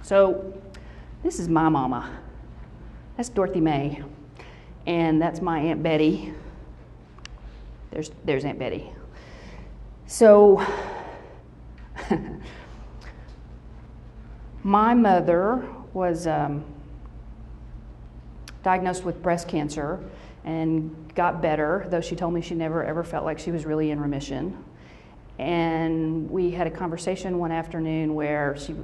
So this is my mama. That's Dorothy May. And that's my Aunt Betty. There's Aunt Betty. So my mother was diagnosed with breast cancer and got better, though she told me she never ever felt like she was really in remission. And we had a conversation one afternoon where she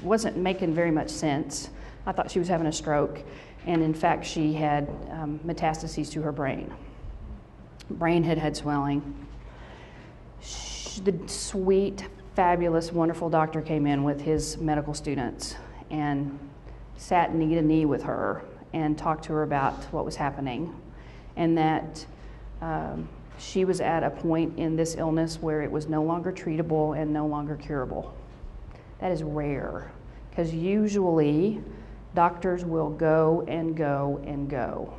wasn't making very much sense. I thought she was having a stroke, and in fact she had metastases to her brain. Brain had swelling. The sweet, fabulous, wonderful doctor came in with his medical students and sat knee to knee with her and talked to her about what was happening, and that she was at a point in this illness where it was no longer treatable and no longer curable. That is rare, because usually doctors will go and go and go.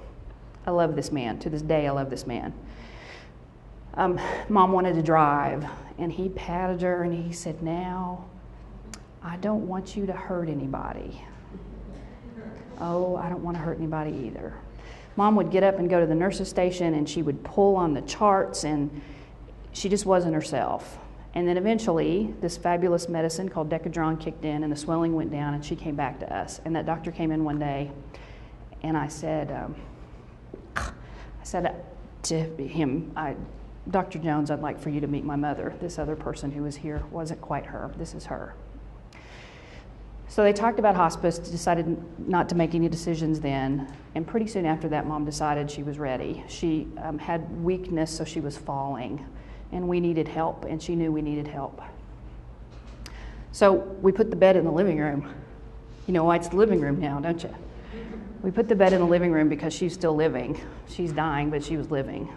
I love this man. To this day, I love this man. Mom wanted to drive, and he patted her and he said, "Now, I don't want you to hurt anybody." Oh, I don't want to hurt anybody either. Mom would get up and go to the nurse's station, and she would pull on the charts, and she just wasn't herself. And then eventually, this fabulous medicine called Decadron kicked in, and the swelling went down, and she came back to us. And that doctor came in one day, and I said to him, "Dr. Jones, I'd like for you to meet my mother. This other person who was here wasn't quite her. This is her." So they talked about hospice, decided not to make any decisions then, and pretty soon after that, Mom decided she was ready. She had weakness, so she was falling, and we needed help, and she knew we needed help. So we put the bed in the living room. You know why it's the living room now, don't you? We put the bed in the living room because she's still living. She's dying, but she was living.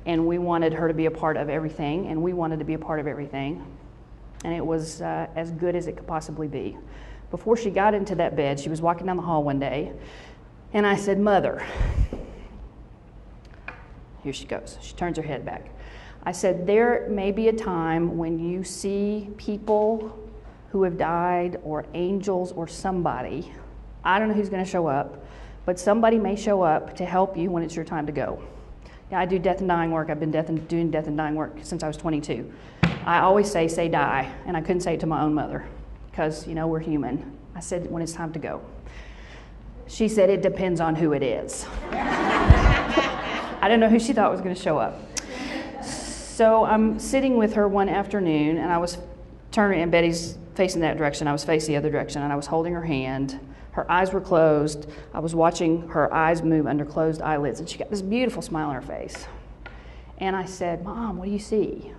And we wanted her to be a part of everything, and we wanted to be a part of everything. And it was as good as it could possibly be. Before she got into that bed, she was walking down the hall one day, and I said, "Mother," here she goes. She turns her head back. I said, "There may be a time when you see people who have died, or angels, or somebody. I don't know who's going to show up, but somebody may show up to help you when it's your time to go." Yeah, I do death and dying work. I've been doing death and dying work since I was 22. I always say die, and I couldn't say it to my own mother because, we're human. I said, when it's time to go. She said, "It depends on who it is." I didn't know who she thought was going to show up. So I'm sitting with her one afternoon, and I was turning, and Betty's facing that direction. I was facing the other direction, and I was holding her hand. Her eyes were closed. I was watching her eyes move under closed eyelids, and she got this beautiful smile on her face. And I said, "Mom, what do you see?"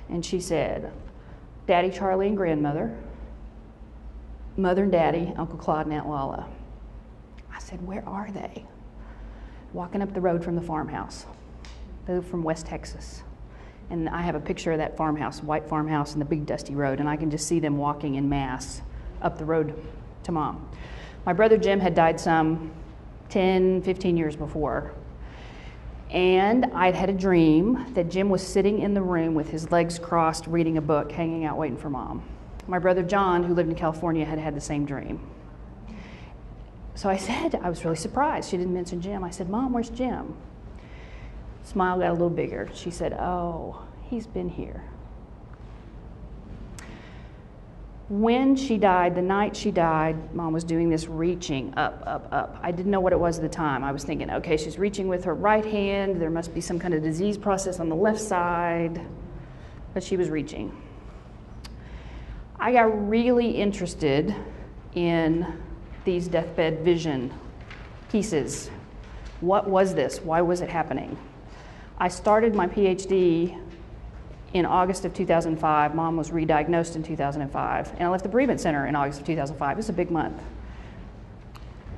And she said, "Daddy, Charlie, and grandmother, Mother and Daddy, Uncle Claude and Aunt Lala." I said, "Where are they?" "Walking up the road from the farmhouse. They live from West Texas." And I have a picture of that farmhouse, white farmhouse, and the big dusty road, and I can just see them walking en masse up the road to Mom. My brother Jim had died some 10, 15 years before. And I'd had a dream that Jim was sitting in the room with his legs crossed, reading a book, hanging out waiting for Mom. My brother John, who lived in California, had had the same dream. So I said, I was really surprised. She didn't mention Jim. I said, "Mom, where's Jim?" Smile got a little bigger. She said, "Oh, he's been here." When she died, the night she died, Mom was doing this reaching up, up, up. I didn't know what it was at the time. I was thinking, okay, she's reaching with her right hand. There must be some kind of disease process on the left side. But she was reaching. I got really interested in these deathbed vision pieces. What was this? Why was it happening? I started my PhD in August of 2005. Mom was re-diagnosed in 2005. And I left the bereavement center in August of 2005. It was a big month.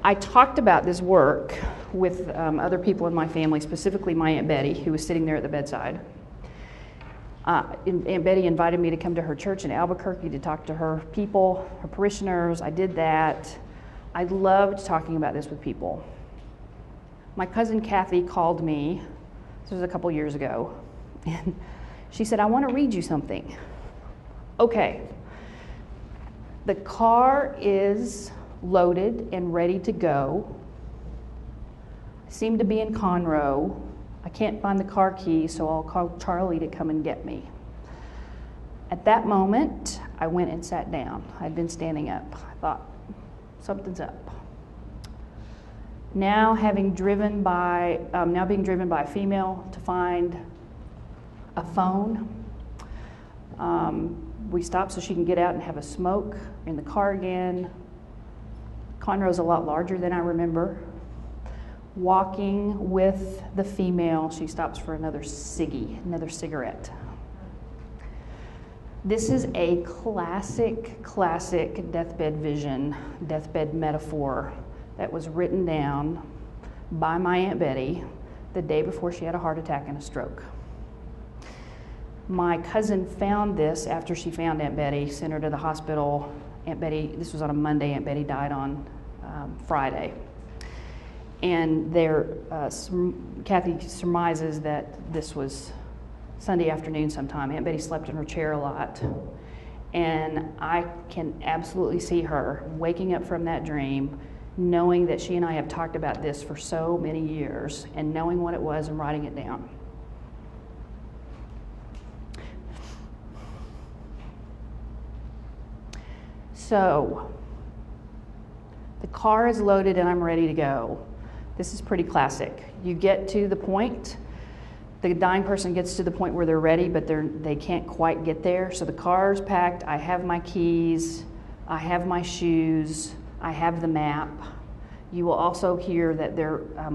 I talked about this work with other people in my family, specifically my Aunt Betty, who was sitting there at the bedside. Aunt Betty invited me to come to her church in Albuquerque to talk to her people, her parishioners. I did that. I loved talking about this with people. My cousin Kathy called me, this was a couple years ago, and she said, "I want to read you something." Okay. The car is loaded and ready to go. I seem to be in Conroe. I can't find the car key, so I'll call Charlie to come and get me. At that moment, I went and sat down. I'd been standing up. I thought, something's up. Now being driven by a female to find a phone. We stopped so she can get out and have a smoke in the car again. Conroe's a lot larger than I remember. Walking with the female, she stops for another cigarette. This is a classic deathbed vision, deathbed metaphor that was written down by my Aunt Betty the day before she had a heart attack and a stroke. My cousin found this after she found Aunt Betty, sent her to the hospital. Aunt Betty, this was on a Monday, Aunt Betty died on Friday. And Kathy surmises that this was Sunday afternoon sometime. Aunt Betty slept in her chair a lot. And I can absolutely see her waking up from that dream, knowing that she and I have talked about this for so many years, and knowing what it was and writing it down. So, the car is loaded and I'm ready to go. This is pretty classic. You get to the point, the dying person gets to the point where they're ready, but they can't quite get there. So the car's packed, I have my keys, I have my shoes, I have the map. You will also hear that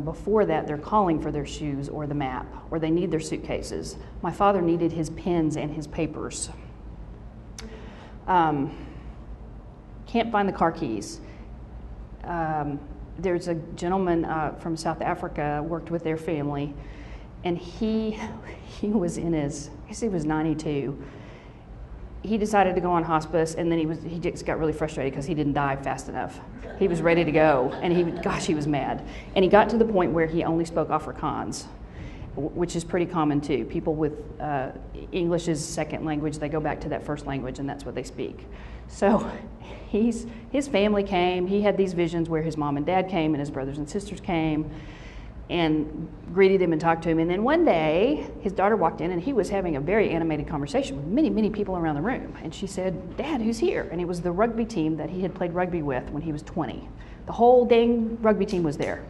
before that they're calling for their shoes or the map, or they need their suitcases. My father needed his pens and his papers. Can't find the car keys. There's a gentleman from South Africa, worked with their family, and he was in his, I guess he was 92. He decided to go on hospice, and then he just got really frustrated because he didn't die fast enough. He was ready to go, and he was mad. And he got to the point where he only spoke Afrikaans, which is pretty common too. People with English as second language, they go back to that first language, and that's what they speak. So his family came. He had these visions where his mom and dad came, and his brothers and sisters came, and greeted him and talked to him. And then one day, his daughter walked in, and he was having a very animated conversation with many, many people around the room. And she said, "Dad, who's here?" And it was the rugby team that he had played rugby with when he was 20. The whole dang rugby team was there.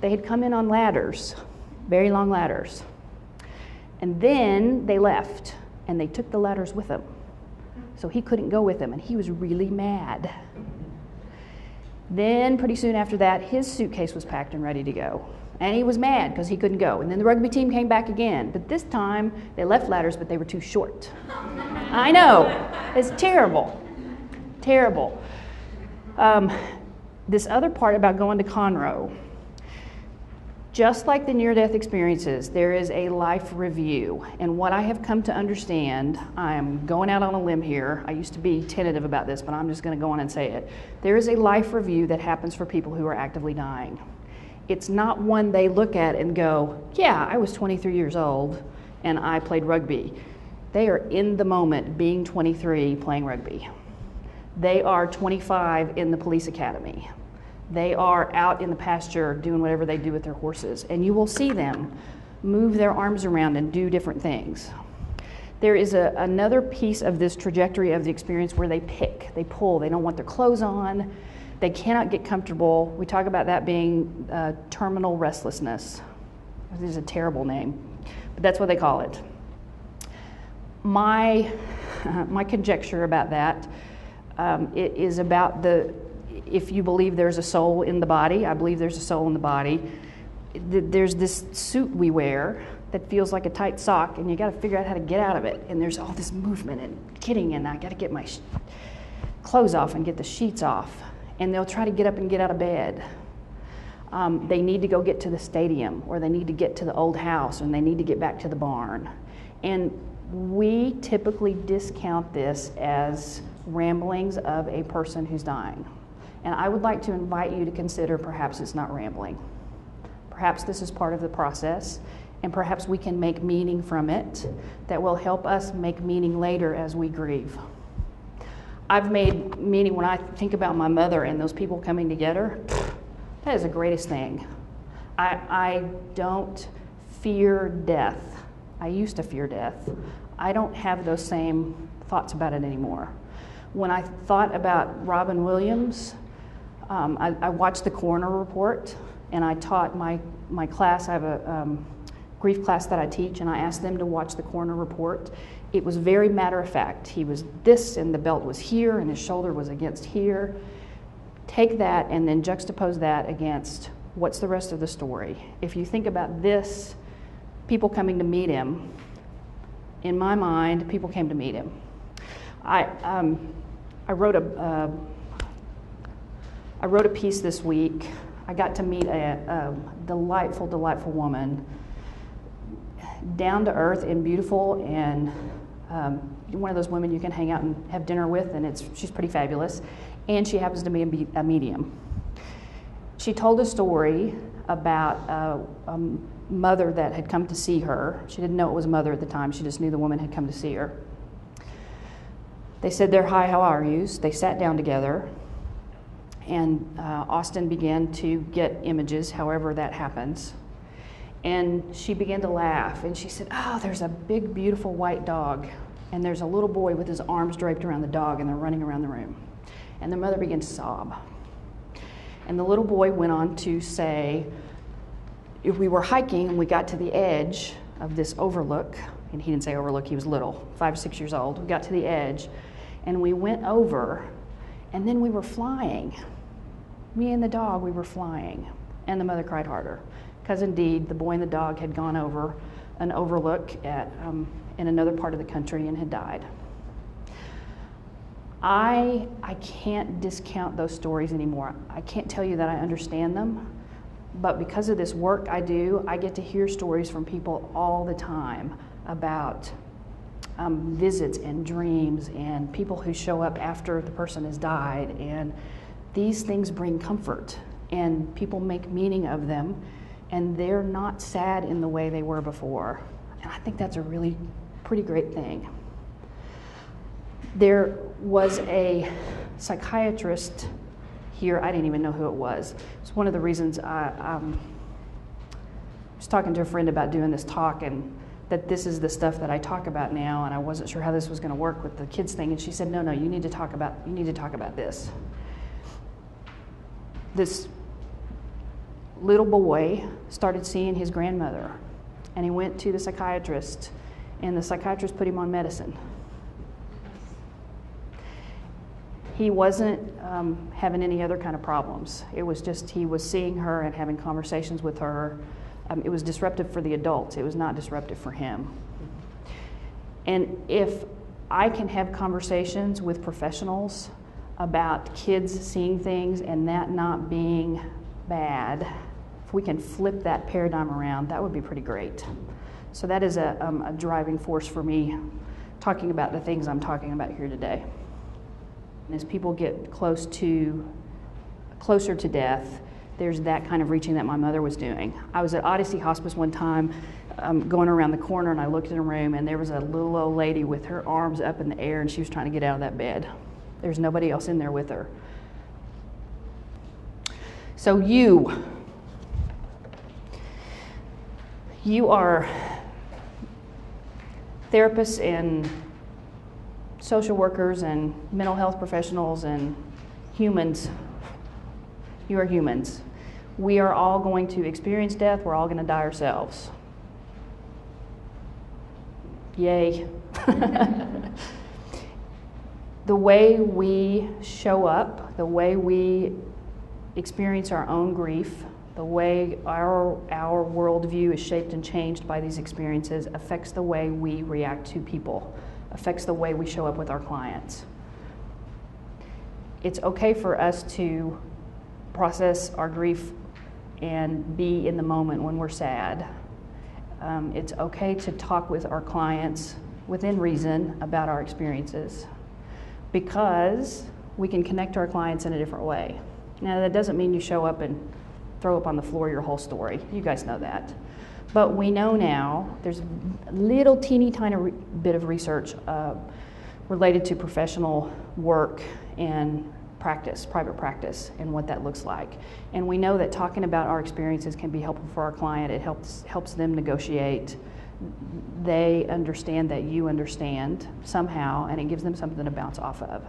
They had come in on ladders, very long ladders. And then they left, and they took the ladders with them. So he couldn't go with them, and he was really mad. Then pretty soon after that, his suitcase was packed and ready to go. And he was mad because he couldn't go. And then the rugby team came back again. But this time, they left ladders, but they were too short. I know. It's terrible. Terrible. This other part about going to Conroe. Just like the near-death experiences, there is a life review. And what I have come to understand, I'm going out on a limb here. I used to be tentative about this, but I'm just going to go on and say it. There is a life review that happens for people who are actively dying. It's not one they look at and go, yeah, I was 23 years old and I played rugby. They are in the moment being 23 playing rugby. They are 25 in the police academy. They are out in the pasture doing whatever they do with their horses. And you will see them move their arms around and do different things. There is another piece of this trajectory of the experience where they pick, they pull, they don't want their clothes on. They cannot get comfortable. We talk about that being terminal restlessness. This is a terrible name, but that's what they call it. My conjecture about that, it is about if you believe there's a soul in the body, I believe there's a soul in the body. There's this suit we wear that feels like a tight sock, and you got to figure out how to get out of it. And there's all this movement and kidding, and I got to get my clothes off and get the sheets off. And they'll try to get up and get out of bed. They need to go get to the stadium, or they need to get to the old house, and they need to get back to the barn. And we typically discount this as ramblings of a person who's dying. And I would like to invite you to consider perhaps it's not rambling. Perhaps this is part of the process, and perhaps we can make meaning from it that will help us make meaning later as we grieve. I've made many, when I think about my mother and those people coming together, that is the greatest thing. I don't fear death. I used to fear death. I don't have those same thoughts about it anymore. When I thought about Robin Williams, I watched the coroner report, and I taught my class. I have a grief class that I teach, and I asked them to watch the coroner report. It was very matter of fact. He was this, and the belt was here, and his shoulder was against here. Take that and then juxtapose that against what's the rest of the story. If you think about this, people coming to meet him, in my mind, people came to meet him. I wrote a piece this week. I got to meet a delightful, delightful woman, down to earth and beautiful, and one of those women you can hang out and have dinner with, and she's pretty fabulous, and she happens to be a medium. She told a story about a mother that had come to see her. She didn't know it was a mother at the time. She just knew the woman had come to see her. They said, "Hi, how are you?" They sat down together, and Austin began to get images, however that happens. And she began to laugh, and she said, "Oh, there's a big, beautiful white dog, and there's a little boy with his arms draped around the dog, and they're running around the room." And the mother began to sob. And the little boy went on to say, if we were hiking and we got to the edge of this overlook, and he didn't say overlook, he was little, 5 or 6 years old, we got to the edge, and we went over, and then we were flying. Me and the dog, we were flying. And the mother cried harder, because indeed the boy and the dog had gone over an overlook in another part of the country and had died. I can't discount those stories anymore. I can't tell you that I understand them, but because of this work I do, I get to hear stories from people all the time about visits and dreams and people who show up after the person has died, and these things bring comfort, and people make meaning of them, and they're not sad in the way they were before. And I think that's a really pretty great thing. There was a psychiatrist here, I didn't even know who it was. It's one of the reasons I was talking to a friend about doing this talk, and that this is the stuff that I talk about now, and I wasn't sure how this was going to work with the kids thing, and she said, no, you need to talk about this. This little boy started seeing his grandmother, and he went to the psychiatrist, and the psychiatrist put him on medicine. He wasn't having any other kind of problems. It was just he was seeing her and having conversations with her. It was disruptive for the adults. It was not disruptive for him. And if I can have conversations with professionals about kids seeing things and that not being bad, if we can flip that paradigm around, that would be pretty great. So that is a driving force for me talking about the things I'm talking about here today. As people get closer to death, there's that kind of reaching that my mother was doing. I was at Odyssey Hospice one time, going around the corner, and I looked in a room, and there was a little old lady with her arms up in the air, and she was trying to get out of that bed. There's nobody else in there with her. So you are therapists and social workers and mental health professionals and humans. You are humans. We are all going to experience death. We're all going to die ourselves. Yay. The way we show up, the way we experience our own grief, the way our worldview is shaped and changed by these experiences affects the way we react to people, affects the way we show up with our clients. It's okay for us to process our grief and be in the moment when we're sad. It's okay to talk with our clients within reason about our experiences, because we can connect to our clients in a different way. Now, that doesn't mean you show up and throw up on the floor your whole story. You guys know that. But we know now, there's a little teeny tiny bit of research related to professional work and practice, private practice, and what that looks like. And we know that talking about our experiences can be helpful for our client. It helps them negotiate. They understand that you understand somehow, and it gives them something to bounce off of.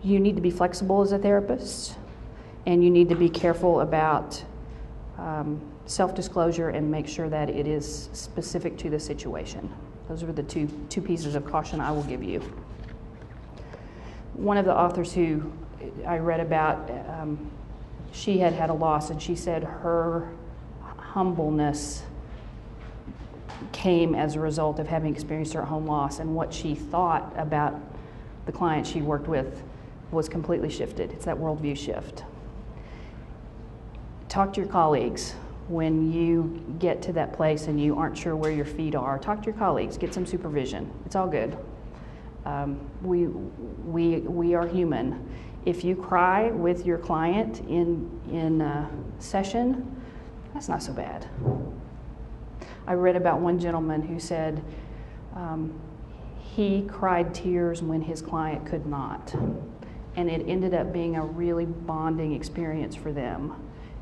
You need to be flexible as a therapist, and you need to be careful about self-disclosure and make sure that it is specific to the situation. Those are the two pieces of caution I will give you. One of the authors who I read about, she had had a loss, and she said her humbleness came as a result of having experienced her own loss, and what she thought about the client she worked with was completely shifted. It's that worldview shift. Talk to your colleagues when you get to that place and you aren't sure where your feet are. Talk to your colleagues, get some supervision. It's all good. We are human. If you cry with your client in a session, that's not so bad. I read about one gentleman who said he cried tears when his client could not. And it ended up being a really bonding experience for them.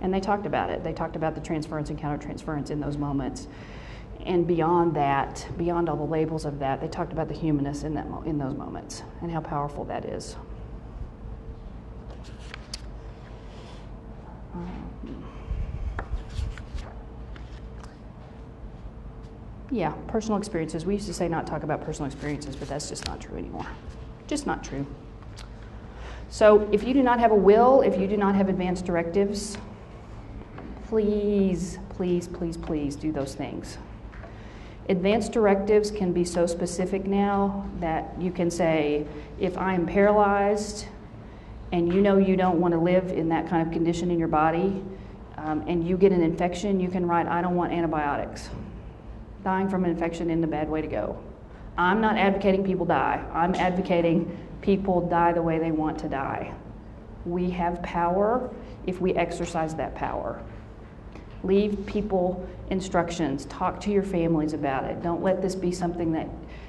And they talked about it. They talked about the transference and countertransference in those moments. And beyond that, beyond all the labels of that, they talked about the humanness in those moments and how powerful that is. Yeah, personal experiences. We used to say not talk about personal experiences, but that's just not true anymore. Just not true. So if you do not have a will, if you do not have advanced directives, please, please, please, please do those things. Advanced directives can be so specific now that you can say, if I am paralyzed and you know you don't want to live in that kind of condition in your body, and you get an infection, you can write, I don't want antibiotics. Dying from an infection isn't a bad way to go. I'm not advocating people die. I'm advocating people die the way they want to die. We have power if we exercise that power. Leave people instructions. Talk to your families about it. Don't let this be something that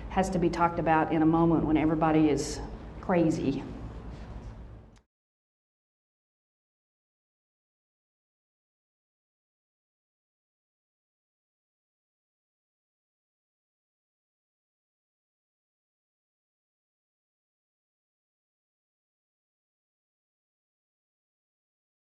has to be talked about in a moment when everybody is crazy.